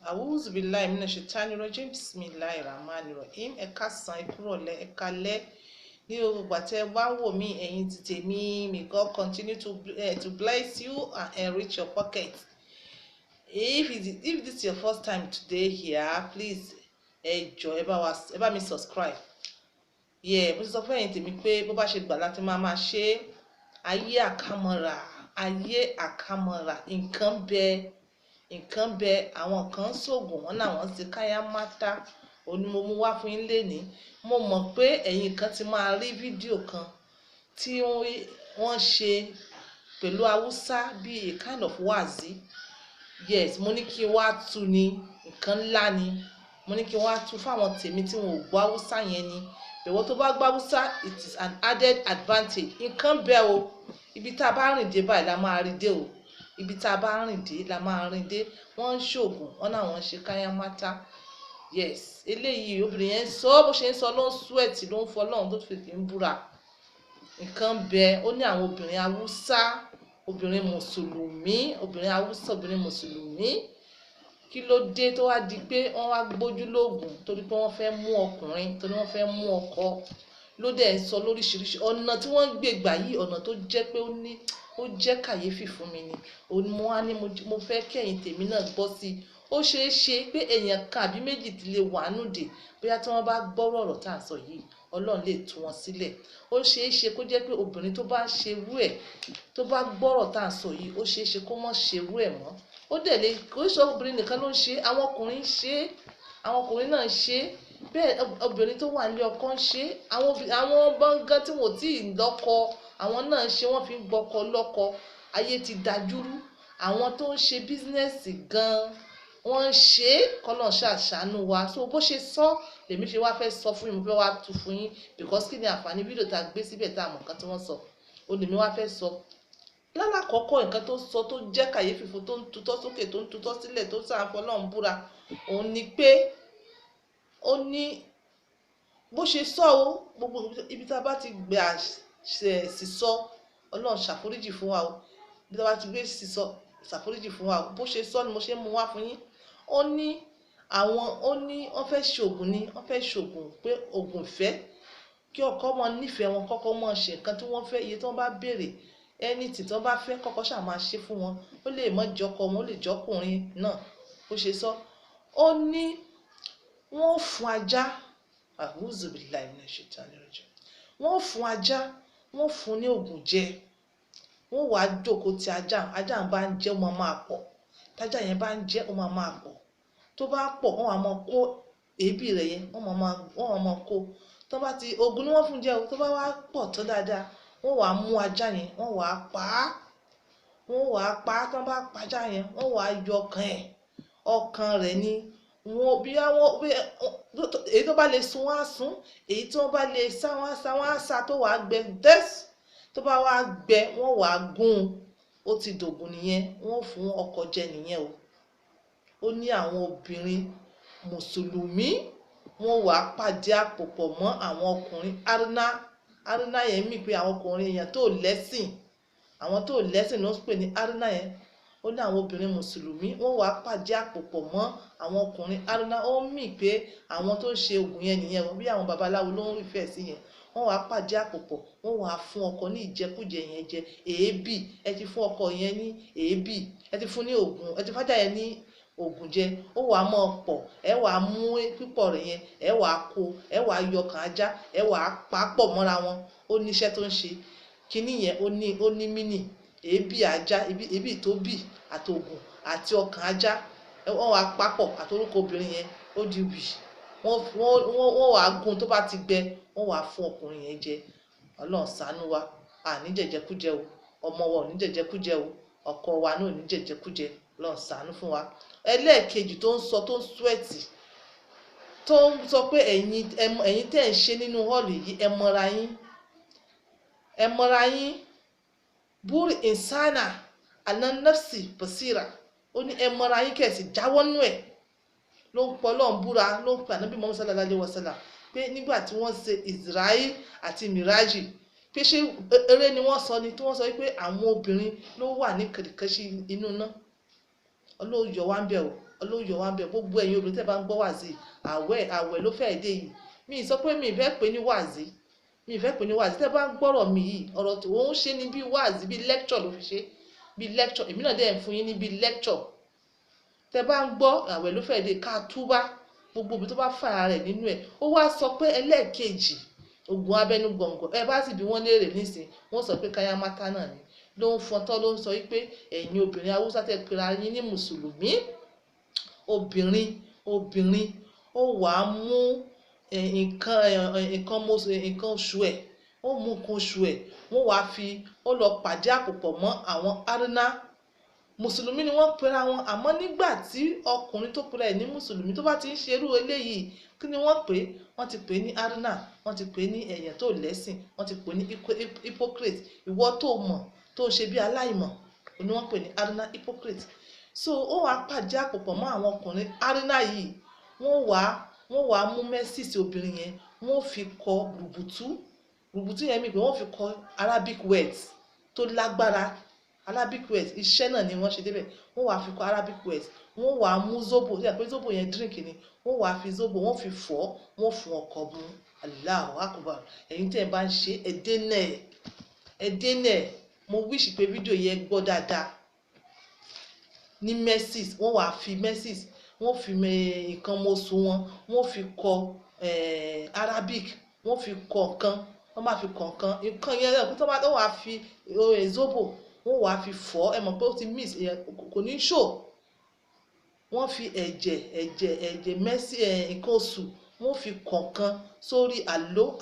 Awuzu billahi minash shaitani rajim bismillahir rahmanir rahim. Ẹ káàsán, ẹ kúrọ̀lẹ́, ẹ káalẹ́ ní gbogbo àti ẹ bá ń wò mí ẹ̀yin ti tèmi. May God continue to bless you and enrich your pocket. If this is your first time today here, please ẹ jọ̀ọ́ ẹ bá mi subscribe. Mo ti sọ fún ẹ̀yin tèmi pé bó bá ṣe gbà láti máa ṣe ayé àkàmọ́ra nǹkan bẹ àwọn kan ṣògùn wọn náà wọ́n ti káyà mátá onímọ̀mú wá fún yín lénìí. Mo mọ̀ pé ẹ̀yin kan ti máa rí fídíò kan tí wọ́n ṣe pẹ̀lú Haúsá bí a kind of wáàzí. Mo ní kí n wá tú ni nǹkan ńlá ni. Mo ní kí n wá tú fáwọn tèmi tí wọn ò gbọ́ Haúsá yẹn ni. Bẹ̀wọ̀ tó bá gbọ́ Haúsá, it is an added advantage. Nǹkan bẹ o, ibi tá a bá rìn dé báyìí la máa rí dé o. Ibi tá a bá rìn dé la máa rìn dé. Wọ́n ń ṣògùn wọn náà wọ́n ṣe káyà mátá. Eléyìí obìnrin yẹn sọ bó ṣe ń sọ ló ń sweat ló ń fọlọ́run tó fi ń búra. Nǹkan bẹ ó ní àwọn obìnrin Haúsá, obìnrin mùsùlùmí, obìnrin Haúsá, obìnrin mùsùlùmí. Kí ló dé tó wá di pé wọ́n wá gbójú lóògùn torí pé wọ́n fẹ́ mú ọkùnrin, torí wọ́n fẹ́ mú ọkọ. Ló dẹ̀ ń sọ lóríṣiríṣi ọ̀nà tí wọ́n ń gbé gbà yìí, ọ̀nà tó jẹ́ pé ó jẹ́ kàyéfì fún mi ni. Mo wá ní mo fẹ́ kẹ́yìn tèmi náà gbọ́ sí i. Ó ṣeé ṣe pé èèyàn kan àbí méjì ti lè wà núdè bóyá tí wọ́n bá gbọ́rọ̀ ọ̀rọ̀ tá à ń sọ yìí Ọlọ́run lè tú wọn sílẹ̀. Ó ṣeé ṣe kó jẹ́ pé obìnrin tó bá ń ṣe irú ẹ̀, tó bá gbọ́rọ̀ tá à ń sọ yìí, ó ṣeé ṣe kó má ṣe irú ẹ̀ mọ́. Ó dẹ̀ lè kó sọ obìnrin nìkan ló ń ṣe, àwọn ọkùnrin ń ṣe, àwọn ọkùnrin náà ń ṣe, bẹ́ẹ̀ obìnrin tó wà nílé ọkọ ń ṣe, àwọn bọ́ngán tí wọ́n ti lọ́kọ àwọn náà ń ṣe, wọ́n fi ń gbọ́kọ lọ́kọ. Ayé ti dajúrú. Àwọn tó ń ṣe bísínẹ́sì gan-an wọ́n ń ṣe kọ́lọ̀ ṣàṣàánú wa. So bó ṣe sọ lèmi ṣe wá fẹ́ sọ fún yín, mo fẹ́ wá tú fún yín because kí ni àǹfààní fídíò tá a gbé síbẹ̀ tá a mọ̀ nǹkan tí wọ́n sọ. Ó lèmi wá fẹ́ sọ. Lálákọ̀ọ́kọ́ nǹkan tó sọ tó jẹ́ kàyéfì fún, tó ń tutọ́ sókè, tó ń tutọ́ sílẹ̀, tó sàǹfọ̀ náà ń búra. Òun ni pé ó ní bó ṣe sọ o, gbogbo ibi tá a bá ti gbé sísọ Ọlọ́run ṣàforíjì fún wa o. Ibi tá a bá ti gbé sísọ ṣàforíjì fún wa o. Bó ṣe sọ ni mo ṣe mú wá fún yín. Ó ní wọ́n fẹ́ ṣògùn ni, wọ́n fẹ́ ṣògùn pé ògùn ìfẹ́ kí ọkọ mọ nífẹ̀ẹ́ wọn, kọ́kọ́ mọ ṣe nǹkan tí wọ́n fẹ́, iye tí wọ́n bá béèrè anything tí wọ́n bá fẹ́ kọ́kọ́ ṣáà máa ṣe fún wọn. Ó lè mọ jọkọ wọn, ó lè jọkùnrin náà. Bó ṣe sọ ó ní wọ́n fún ajá, A'udhu billahi minash shaitani rajim. Wọ́n fún ajá, wọ́n fún ní ògùn jẹ. Wọ́n wàá jókòó ti ajá ń bá ń jẹ ó máa pọ̀. Tájá yẹn bá ń jẹ ó máa pọ̀. Tó bá pọ̀ wọ́n wá máa kó èébì rẹ̀ yẹn, wọ́n máa kó. Tó bá ti ògùn ni wọ́n fún jẹ o. Tó bá wá pọ̀ tó dáadáa wọ́n wàá mú ajá yẹn, wọ́n wàá pa á. Tó bá pa ajá yẹn wọ́n wàá yọ ọkàn rẹ̀ ni. Èyí tó bá lè sun wọ́n á sun, èyí tí wọ́n bá lè sá wọ́n á sá, wọ́n á sá tó wàá gbẹ tó bá wá gbẹ wọ́n wàá gún un. Ó ti dògùn nìyẹn, wọ́n fún ọkọ jẹ nìyẹn o. Ó ní àwọn obìnrin mùsùlùmí wọ́n wàá pàdé àpòpọ̀ mọ́ àwọn ọkùnrin arúná yẹn mí pé àwọn ọkùnrin èèyàn tó lẹ́sìn, àwọn tó lẹ́sìn ló ń pè ní arúná yẹn. Ó ní àwọn obìnrin mùsùlùmí wọ́n wàá pàdé àpòpọ̀ mọ́ àwọn ọkùnrin arúná. Ó mì pé àwọn tó ń ṣe ògùn yẹn nìyẹn, bí àwọn babaláwo ló ń rífẹ̀ sí yẹn. Wọ́n wàá pàdé àpòpọ̀, wọ́n wàá fún ọkọ ní ìjẹkújẹ yẹn jẹ. Èébì, ẹ ti fún ọkọ yẹn ní èébì, ẹ ti fún ní ògùn, ẹ ti fájà yẹn ní ògùn jẹ. Ó wàá mọ́ pọ̀, ẹ wàá mú pípọ̀ rẹ̀ yẹn, ẹ wàá kó, ẹ wàá yọ ọkàn ajá, ẹ wàá pa pọ̀ mọ́ra wọn. Ó ní iṣẹ́ tó ń ṣe. Kíní yẹn ó ní mínì. Èébì ajá, èébì tó bì àti ògùn àti ọkàn ajá wọ́n wàá papọ̀ àti orúkọ obìnrin yẹn ó di bì. Wọ́n wàá gún tó bá ti gbẹ, wọ́n wàá fún ọkùnrin yẹn jẹ. Ọlọ́run ṣàánú wa, àní jẹjẹkújẹ o, ọmọ wa ò ní jẹjẹkújẹ o, ọkọ wa náà ò ní jẹjẹkújẹ. Ọlọ́run ṣàánú fún wa. Ẹlẹ́ẹ̀kejì tó ń sọ, tó ń sweat, tó ń sọ pé ẹ̀yin tẹ́ ń ṣe nínú hall yìí ẹ mọ́ra yín búrú insana ananafsi basira. Ó ní ẹ mọ́ra yín kẹ̀sì jáwọ́ nú ẹ̀. Ló ń pọ̀ lọ́n búra, ló ń pè Ànábì Muhammad sallallahu alaihi wasallam pé nígbà tí wọ́n ṣe Israel àti Miraji pé ṣé eré ni wọ́n sọ ni, tí wọ́n sọ pé àwọn obìnrin ló wà ní kẹ̀kẹ́ṣí inú náà. Ọlọ́run yọ wá ń bẹ̀ o. Ọlọ́run yọ wá ń bẹ̀. Gbogbo ẹ̀yin obìnrin tẹ́ bá ń gbọ́ wàásì àwẹ̀ ló fẹ́ dé yìí. Mi ì sọ pé mi ì fẹ́ pè ní wàásì, mi ì fẹ́ pè ní wàásì. Tẹ́ bá ń gbọ́rọ̀ mi yìí, ọ̀rọ̀ tó ń ṣe ní bí wàásì, bí lecture ló fi ṣe, bí lecture. Èmi náà dẹ̀ ń fún yín ní bí lecture. Tẹ́ bá ń gbọ́ àwẹ̀ ló fẹ́ dé, ká túbá gbogbo ibi tó bá fà ara rẹ̀ nínú ẹ̀. Ó wá sọ pé ẹlẹ́ẹ̀kejì ogun abẹ́nú gbọ̀ngàn, ẹ bá sì bí wọ́n léèrè nísìn, wọ́n sọ pé káyá mátá náà ni. Ló ń fọntọ́ ló ń sọ wípé ẹ̀yin obìnrin Haúsá tẹ́ pera yín ní mùsùlùmí, obìnrin ó wàá mú nǹkan oṣù ẹ̀, ó mú nǹkan oṣù ẹ̀, wọ́n wàá fi ó lọ pàdé àpòpọ̀ mọ́ àwọn arúná. Mùsùlùmí ni wọ́n pera wọn, àmọ́ nígbà tí ọkùnrin tó pera ẹ̀ ní mùsùlùmí tó bá ti ń ṣerú eléyìí, kí ni wọ́n pè é? Wọ́n ti pè é ní arúná, wọ́n ti pè é ní èèyàn tó lẹ́sìn, wọ́n ti pè é ní hypocrite. Ìwọ tó mọ̀ tó ṣe bí aláìmọ̀ ni wọ́n pè ní arúná, hypocrite. So ó wàá pàdé àpòpọ̀ mọ́ àwọn ọkùnrin arúná yìí, wọ́n wàá mú mẹ́sìsì obìnrin yẹn, wọ́n fi kọ rùbùtú yẹn mi pé wọ́n fi kọ Arabic words tó lágbára. Arabic words iṣẹ́ náà ni wọ́n ṣe débẹ̀. Wọ́n wàá fi kọ Arabic words, wọ́n wàá mú zobo, ṣe àpé zobo yẹn drink ni, wọ́n wàá fi zobo wọ́n fi fọ́, wọ́n fún ọkọ mu. Allahu Akbar. Ẹ̀yin tẹ́ ẹ bá ń ṣe ẹdẹ́nẹ̀ mo wish pé fídíò yẹn gbọ́ dáadáa. Ní mẹ́sìs wọ́n wàá fi mẹ́sìs, wọ́n fi nǹkan mọ́sù wọn, wọ́n fi kọ Arabic, wọ́n fi kọ nǹkan, wọ́n máa fi kọ nǹkan yẹn lẹ́yìn tó wàá fi zobo wọ́n wàá fi fọ́. Ẹ mọ̀ pé ó ti miss kò ní ṣò. Wọ́n fi ẹ̀jẹ̀ mẹ́sì nǹkan oṣù wọ́n fi kọ̀ọ̀kan sórí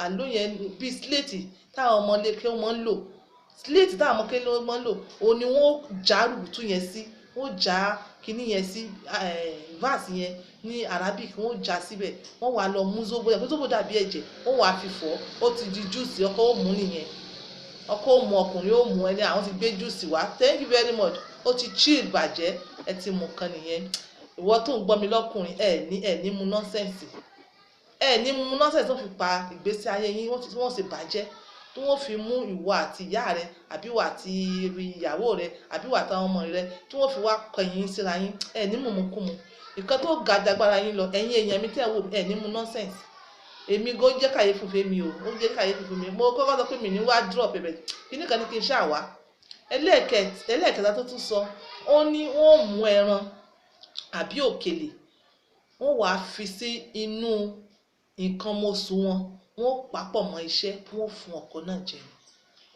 àló yẹn bí slate táwọn ọmọléke wọ́n ń lò. Slate táwọn ọmọléke wọ́n ń lò òun ni wọ́n já rùbùtú yẹn sí, wọ́n já kíní yẹn sí verse yẹn ní Arabic, wọ́n já síbẹ̀. Wọ́n wàá lọ mú zobo yẹn, zobo dàbí ẹ̀jẹ̀, wọ́n wàá fi fọ́. Ó ti di juice, ọkọ ó mú nìyẹn, ọkọ ó mú, ọkùnrin ó mú, ẹni àwọn ti gbé juice wá. Thank you very much. Ó ti chill bàjẹ́, ẹ ti mú kan nìyẹn. Ìwọ tó ń gbọ́ mi lọ́kùnrin, ẹ ní mu nọ́sẹ̀nsì, tó fi pa ìgbésí ayé yín, wọ́n sì bàjẹ́, tí wọ́n fi mú ìwọ àti ìyá rẹ àbí ìwọ àti ìyàwó rẹ àbí ìwọ àtàwọn ọmọ rẹ, tí wọ́n fi wá kọ̀yìn síra yín. Ẹ ní mùmùkùmù, nǹkan tó ga jagbára yín lọ. Ẹ̀yin èèyàn mi tẹ́ wò ẹ ní mu nọ́sẹ̀nsì. Èmi gan jẹ́ kàyéfì fún mi o, ó jẹ́ kàyéfì fún mi. Mo kọ́kọ́ sọ pé mi ní wá drop ẹ̀bẹ̀ kíní kan ní kí n ṣáà wá. Ẹlẹ́ẹ̀kẹta tó tún sọ, ó ní wọ́n mú ẹran àbí òkèlè, wọ́n wàá fi sí inú nǹkan mọ́sù wọn, wọ́n papọ̀ mọ́ iṣẹ́, wọ́n fún ọkọ náà jẹ.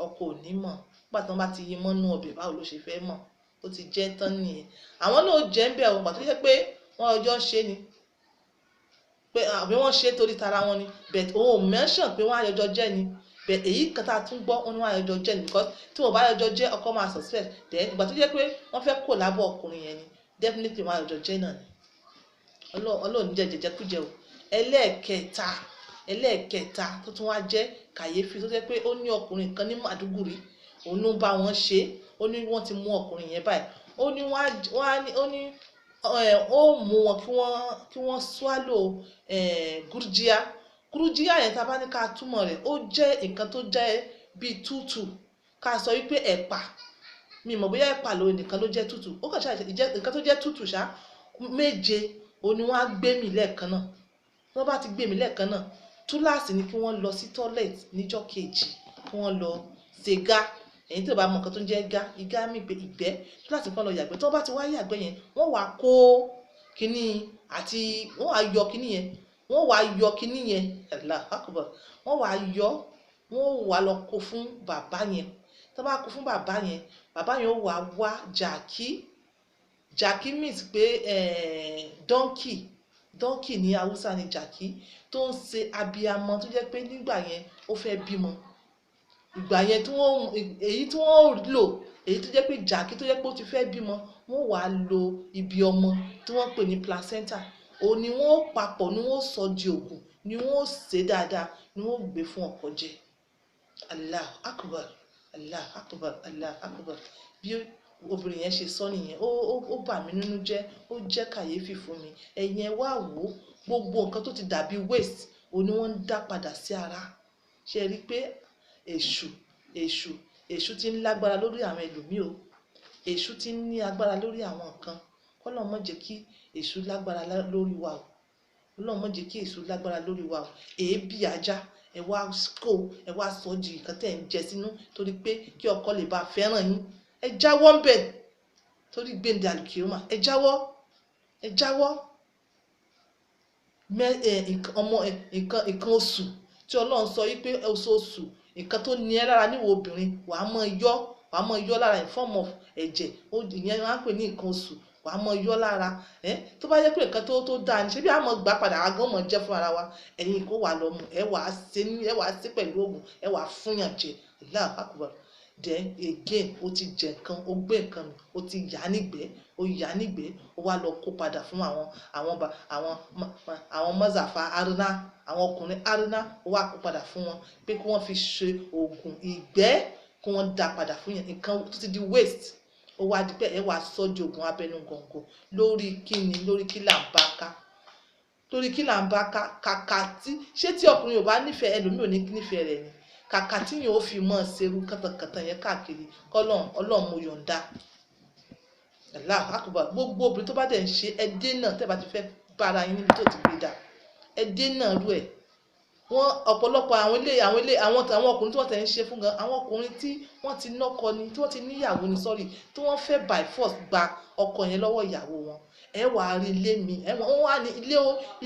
Ọkọ ò ní mọ̀, nígbà tí wọ́n bá ti yí mọ́nú ọbẹ̀ báwo ló ṣe fẹ́ mọ̀? Ó ti jẹ́ tán nìyẹn. Àwọn náà jẹ́ ń bẹ̀ ọ̀gbà tó yẹ pé wọ́n ọjọ́ ṣe ni, pé àbí wọ́n ṣe torí tara wọn ni, but òun ò mention pé wọ́n àyọjọ́ jẹ́ ni. But èyí kan tá a tún gbọ́, wọ́n ní wọ́n àyọjọ́ jẹ́ ni, because tí wọ́n bá àyọjọ́ jẹ́ ọkọ máa suspect. Then ìgbà tó yẹ pé wọ́n fẹ́ kó lábọ̀ ọkùnrin yẹn ni, definitely wọ́n àyọjọ́ jẹ́ náà ni. Ọlọ́run jẹ́ jẹjẹkújẹ o. Ẹlẹ́ẹ̀kẹta tó tún wá jẹ́ kàyéfì tó jẹ́ pé ó ní ọkùnrin kan ní Màdúgùrí, òun ló ń bá wọn ṣe. Ó ní wọ́n ti mú ọkùnrin yẹn báyìí, ó ní ó mú wọn kí wọ́n swallow gúrújíà yẹn tá a bá ní ká túmọ̀ rẹ̀, ó jẹ́ nǹkan tó jẹ́ bíi tútù. Ká sọ wípé ẹ̀pà, mi mọ̀ bóyá ẹ̀pà ló nìkan ló jẹ́ tútù, ó kàn ṣáà jẹ́ nǹkan tó jẹ́ tútù ṣá. 7 òun ni wọ́n á gbé mi lẹ́ẹ̀kan náà. Tí wọ́n bá ti gbé mi lẹ́ẹ̀kan náà, túláàsì ni kí wọ́n lọ sí toilet níjọ́ kejì, kí wọ́n lọ ṣe gá. Ẹ̀yin tí ò bá mọ nǹkan tó ń jẹ́ igá mi pé ìgbẹ́, túláàsì kan lọ yàgbẹ́. Tí wọ́n bá ti wá yàgbẹ́ yẹn, wọ́n wàá kó kíní àti wọ́n wàá yọ kíní yẹn, Allahu Akbar. Wọ́n wàá lọ kó fún bàbá yẹn. Tí wọ́n bá kó fún bàbá yẹn ó wàá wá jàkí means pé donkey ní Haúsá ni jàkí, tó ń ṣe abiyamọ tó jẹ́ pé nígbà yẹn ó fẹ́ bímọ. Ìgbà yẹn èyí tí wọ́n lò, èyí tó jẹ́ pé jàkí tó jẹ́ pé ó ti fẹ́ bímọ, wọ́n wàá lo ibi ọmọ tí wọ́n pè ní placenta. Òun ni wọ́n papọ̀, ni wọ́n sọ di ògùn, ni wọ́n ṣe dáadáa, ni wọ́n gbé fún ọkọ jẹ. Allahu Akbar, Allahu Akbar, Allahu Akbar. Bí obìnrin yẹn ṣe sọ nìyẹn, ó bà mí nínú jẹ́, ó jẹ́ kàyéfì fún mi. Ẹ̀yin ẹ wá wò ó, gbogbo nǹkan tó ti dàbí waste òun ni wọ́n ń dá padà sí ara. Ṣé ẹ rí i pé èṣù ti ń lágbára lórí àwọn ẹlòmíì o. Èṣù ti ń ní agbára lórí àwọn nǹkan. Ọlọ́run má jẹ́ kí èṣù lágbára lórí wa o. Ọlọ́run má jẹ́ kí èṣù lágbára lórí wa o. Èébì ajá ẹ wá sọ di nǹkan tẹ́ ń jẹ sínú torí pé kí ọkọ lè bá fẹ́ràn yín. Ẹ jáwọ́ ń bẹ̀ torí gbéǹde àlùkìyámà. Ẹ jáwọ́ nǹkan oṣù tí Ọlọ́run sọ wípé oṣooṣù nǹkan tó ní ẹ lára níwò obìnrin wàá mọ yọ lára in form of ẹ̀jẹ̀ ìyẹn wọ́n á pè ní nǹkan oṣù wàá mọ yọ lára tó bá yẹ pé nǹkan tó dáa ní ṣé bí a mọ̀ gbà padà agán mọ̀ jẹ́ fún ara wa ẹ̀yin kó wà lọ mú ẹ wàá ṣe pẹ̀lú oògùn ẹ wàá fúnyàn jẹ Allahu Akbar. Then again ó ti jẹ nǹkan ó gbé nǹkan mi ó ti yà nígbẹ́ ó wá lọ kó padà fún àwọn mọ́sàfà arúná àwọn ọkùnrin arúná ó wá kó padà fún wọn pé kí wọ́n fi ṣe oògùn ìgbẹ́ kí wọ́n dá padà fún yẹn nǹkan tó ti di waste ó wá di pé ẹ wá sọ di oògùn abẹnú gọ̀ǹgọ̀ lórí kíni lórí kí là ń bá ká kàkà tí ṣé tí ọkùnrin ò bá nífẹ̀ẹ́ ẹlòmíì ò ní nífẹ̀ẹ́ rẹ̀ ni kàkà tí yẹn ó fi mọ́ ṣerú kàtàkàtà yẹn káàkiri Ọlọ́run mo yọ̀ǹda Allahu Akbar. Gbogbo obìnrin tó bá dẹ̀ ń ṣe ẹdẹ náà tẹ́ bá ti fẹ́ bára yín níbi tó ti gbé dà ẹdẹ náà rú ẹ̀ wọ́n ọ̀pọ̀lọpọ̀ àwọn ọkùnrin tí wọ́n tẹ̀ ń ṣe fún gan àwọn ọkùnrin tí wọ́n ti nọ́kọ ni tí wọ́n ti níyàwó ni tí wọ́n fẹ́ by force gba ọkọ yẹn lọ́wọ́ ìyàwó wọn ẹ wà á rí ilé mi wọ́n wà ní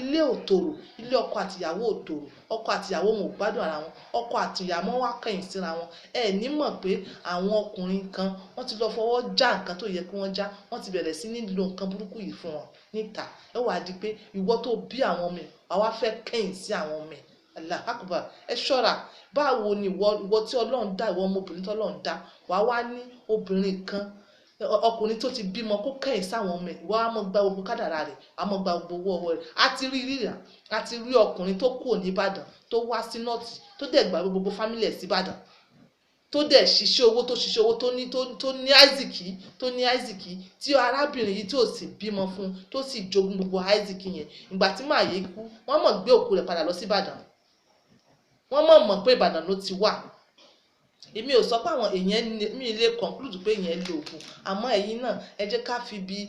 ilé òtòrò ilé ọkọ àtìyàwó òtòrò ọkọ àtìyàwó wọn ò gbádùn ara wọn ọkọ àtìyàwó wá kẹ̀yìn síra wọn ẹ ní mọ̀ pé àwọn ọkùnrin kan wọ́n ti lọ fọwọ́ já nǹkan tó yẹ kí wọ́n já wọ́n ti bẹ̀rẹ̀ sí ní lo nǹkan burúkú yìí fún wọn níta ẹ wà á di pé ìwọ tó bí àwọn ọmọ ẹ àwa fẹ́ kẹ̀yìn sí àwọn ọmọ ẹ Allahu Akbar. Ẹ ṣọ́ra báwo ni ìwọ tí Ọlọ́run dá ìwọ ọmọbìnrin tí Ọlọ́run dá wàá wá ní obìnrin kan ọkùnrin tó ti bímọ kó kẹ̀yìn sáwọn ọmọ ẹ̀ ìwọ á mọ̀ gba gbogbo kádàrá rẹ̀ á mọ̀ gba gbogbo owó ọwọ́ rẹ̀ á ti rí ọkùnrin tó kúrò ní Ìbàdàn tó wá sí nọ́ọ̀tì tó dẹ̀ gba gbogbo fámílì ẹ̀ sí Ìbàdàn tó dẹ̀ ṣiṣẹ́ owó tó ní àìsìkì tí arábìnrin yìí tí ò sì bímọ fún tó sì jogún gbogbo àìsìkì yẹn ìgbà tí màá yé kú wọ́n mọ̀ gbé òkú rẹ̀ padà lọ sí Ìbàdàn wọ́n mọ̀ pé Ìbàdàn ló ti wà èmi ò sọ pé àwọn èèyàn mi lè conclude pé èèyàn lè oògùn àmọ́ ẹ̀yin náà ẹ jẹ́ ká fi bi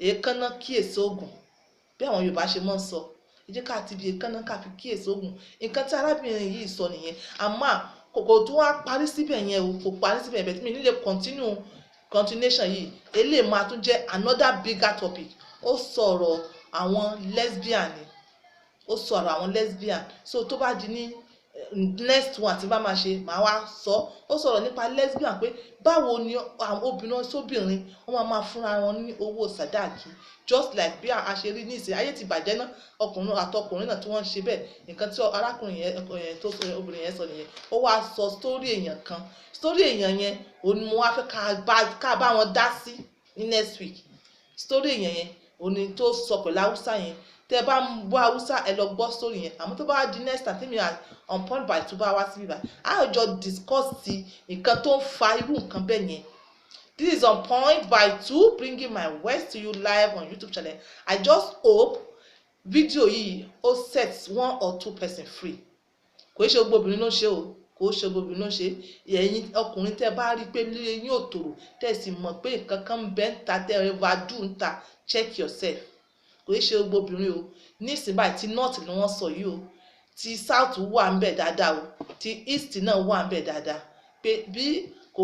èékánná kíyèsí oògùn bí àwọn Yorùbá ṣe mọ́ ń sọ ẹ jẹ́ ká ti bi èékánná ká fi kíyèsí oògùn nǹkan tí arábìnrin yìí sọ nìyẹn àmọ́ kò tó wá parí síbẹ̀ yẹn o kò parí síbẹ̀ yẹn mi nílé continuation yìí eléyìí máa tún jẹ́ another bigger topic ó sọ̀rọ̀ àwọn lesbian so tó bá di ní next one tí bá máa ṣe màá wá sọ ó sọ̀rọ̀ nípa lesbian pé báwo ni obìnrin sóbìnrin wọ́n máa fúnra wọn ní owó sàdáàkì just like bí a ṣe rí ní ìsìn ayé ti bàjẹ́ náà ọkùnrin àtọkùnrin náà tí wọ́n ń ṣe bẹ́ẹ̀ nǹkan tí arákùnrin yẹn tó obìnrin yẹn sọ nìyẹn ó wá sọ story èèyàn yẹn òun ni mo wá fẹ́ ká bá wọn dá sí ní next week story èèyàn yẹn òun ni tó sọ pẹ̀lú Haúsá yẹn tẹ bá ń gbọ́ Haúsá ẹ lọ gbọ́ story yẹn àmọ́ tó bá di next time tèmi on point by two bá wá síbí báyìí a jọ discuss ti nǹkan tó ń fa irú nǹkan bẹ́ẹ̀ yẹn. This is on point by two bringing my words to you live on YouTube channel. I just hope video yìí ó set one or two person free. Kò ṣe gbogbo obìnrin ló ṣe o kò ṣe gbogbo obìnrin ló ṣe ẹ̀yin ọkùnrin tẹ bá rí pé lílé yín ò tòrò tẹ̀ sì mọ̀ pé nǹkan kan ń bẹ ń ta tẹ overdo ń ta check yourself. Kò ṣe gbogbo obìnrin o nísìnyí báyìí ti north ni wọ́n sọ yìí o ti south wà ń bẹ dáadáa o ti east náà wà ń bẹ dáadáa pé bí kò